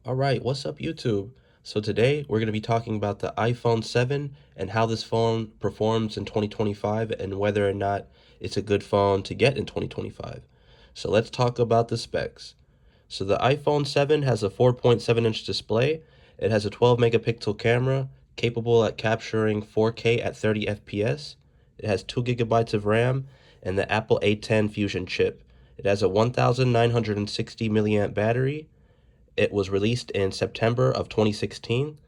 All right, what's up, YouTube? So today we're going to be talking about the iPhone 7 and how this phone performs in 2025 and whether or not it's a good phone to get in 2025. So let's talk about the specs. So the iPhone 7 has a 4.7-inch display. It has a 12 megapixel camera capable at capturing 4K at 30 FPS. It has 2 gigabytes of RAM and the Apple A10 Fusion chip. It has a 1960 milliamp battery. It was released in September of 2016.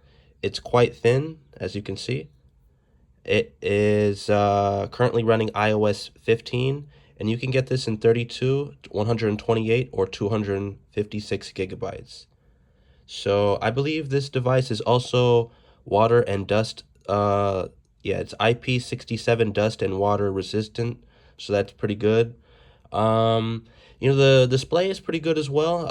It's quite thin, as you can see. It is currently running iOS 15, and you can get this in 32, 128, or 256 gigabytes. So I believe this device is also water and dust. Yeah, it's IP67 dust and water resistant, so that's pretty good. Um, the display is pretty good as well.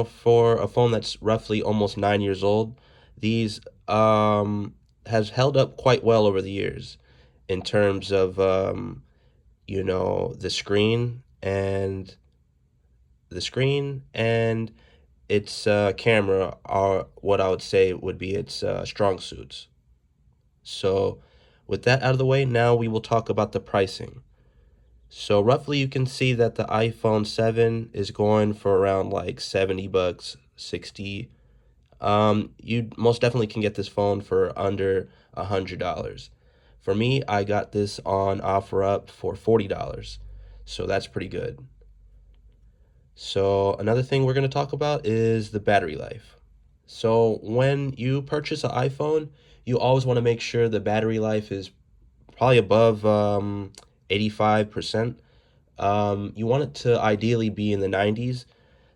For a phone that's roughly almost 9 years old, these has held up quite well over the years in terms of the screen and its camera are what I would say would be its strong suits. So, with that out of the way, now we will talk about the pricing. So roughly you can see that the iPhone 7 is going for around like 70 bucks, 60. You most definitely can get this phone for under $100. For me, I got this on OfferUp for $40. So that's pretty good. So another thing we're going to talk about is the battery life. So when you purchase an iPhone, you always want to make sure the battery life is probably above 85%. You want it to ideally be in the 90s.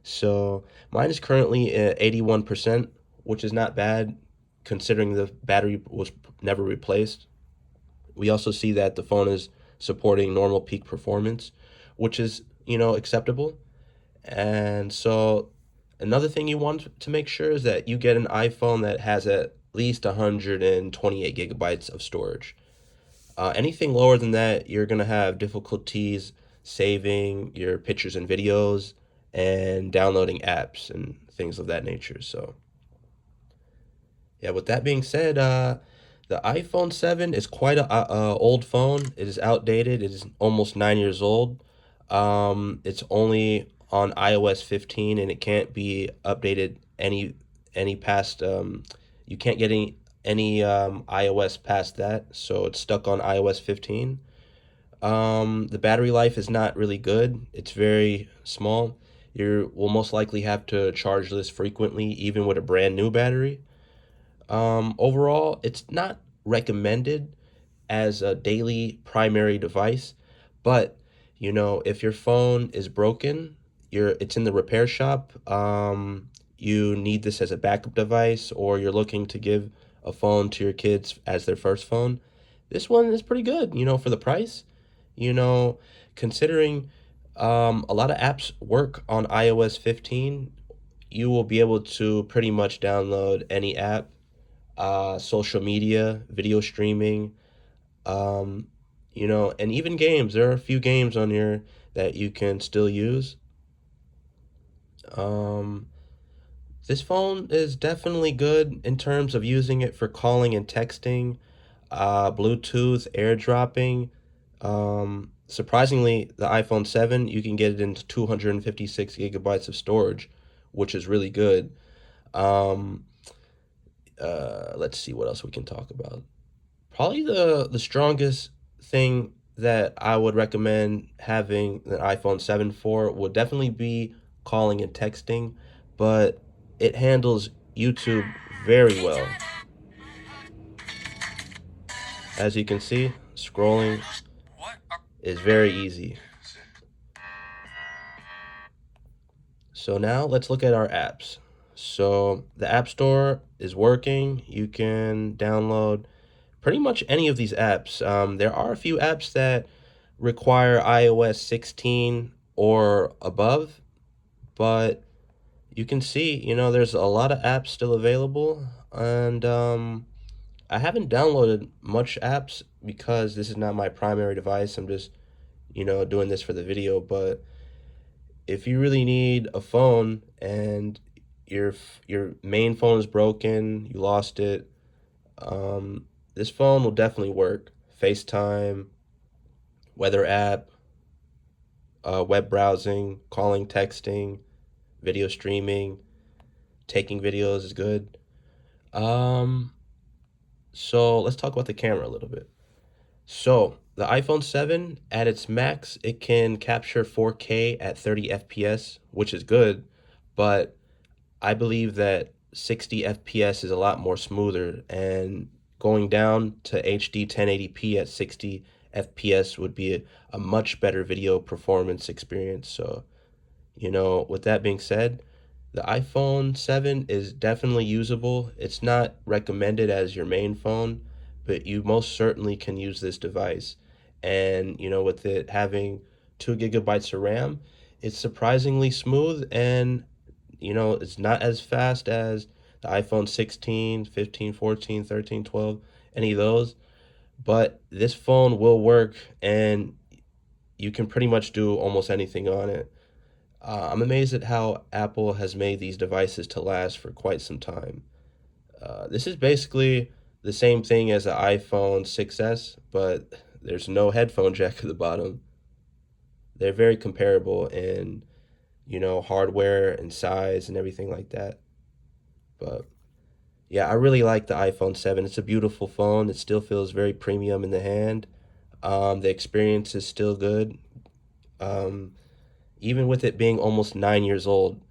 So mine is currently at 81%, which is not bad considering the battery was never replaced. We also see that the phone is supporting normal peak performance, which is, acceptable. And so another thing you want to make sure is that you get an iPhone that has at least 128 gigabytes of storage. Anything lower than that, you're going to have difficulties saving your pictures and videos and downloading apps and things of that nature. So, yeah, with that being said, the iPhone 7 is quite a old phone. It is outdated. It is almost 9 years old. It's only on iOS 15 and it can't be updated any past. You can't get any iOS past that, so it's stuck on iOS 15. The battery life is not really good. It's very small. You will most likely have to charge this frequently, even with a brand new battery. Overall, it's not recommended as a daily primary device, but if your phone is broken, it's in the repair shop, you need this as a backup device, or you're looking to give a phone to your kids as their first phone, this one is pretty good, for the price. You know, considering a lot of apps work on iOS 15, you will be able to pretty much download any app, social media, video streaming, um, and even games. There are a few games on here that you can still use. Um, this phone is definitely good in terms of using it for calling and texting, Bluetooth, airdropping. Surprisingly, the iPhone 7, you can get it into 256 gigabytes of storage, which is really good. Um, let's see what else we can talk about. Probably the strongest thing that I would recommend having an iPhone 7 for would definitely be calling and texting, but it handles YouTube very well. As you can see, scrolling is very easy. So now let's look at our apps. So the App Store is working. You can download pretty much any of these apps. There are a few apps that require iOS 16 or above, but you can see, there's a lot of apps still available. And I haven't downloaded much apps because this is not my primary device. I'm just, doing this for the video. But if you really need a phone and your main phone is broken, you lost it, um, this phone will definitely work. FaceTime, weather app, web browsing, calling, texting, video streaming, taking videos is good. Um, so let's talk about the camera a little bit. So the iPhone 7 at its max, it can capture 4K at 30 FPS, which is good, but I believe that 60 FPS is a lot more smoother, and going down to HD 1080p at 60 FPS would be a much better video performance experience. So, with that being said, the iPhone 7 is definitely usable. It's not recommended as your main phone, but you most certainly can use this device. And, with it having 2 gigabytes of RAM, it's surprisingly smooth, and it's not as fast as the iPhone 16, 15, 14, 13, 12, any of those, but this phone will work, and you can pretty much do almost anything on it. I'm amazed at how Apple has made these devices to last for quite some time. This is basically the same thing as the iPhone 6S, but there's no headphone jack at the bottom. They're very comparable in, hardware and size and everything like that. But yeah, I really like the iPhone 7. It's a beautiful phone. It still feels very premium in the hand. The experience is still good. Um, Even with it being almost 9 years old,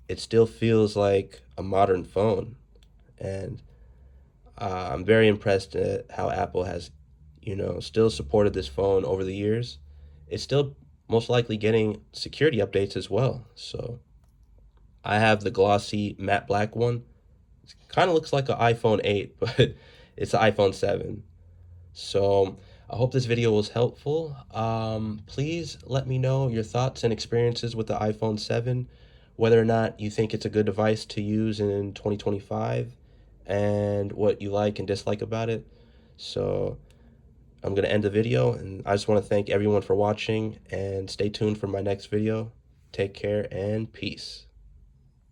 it still feels like a modern phone. And I'm very impressed at how Apple has, still supported this phone over the years. It's still most likely getting security updates as well. So I have the glossy matte black one. It kind of looks like an iPhone 8, but it's an iPhone 7. So I hope this video was helpful. Please let me know your thoughts and experiences with the iPhone 7, whether or not you think it's a good device to use in 2025, and what you like and dislike about it. So I'm going to end the video, and I just want to thank everyone for watching, and stay tuned for my next video. Take care and peace.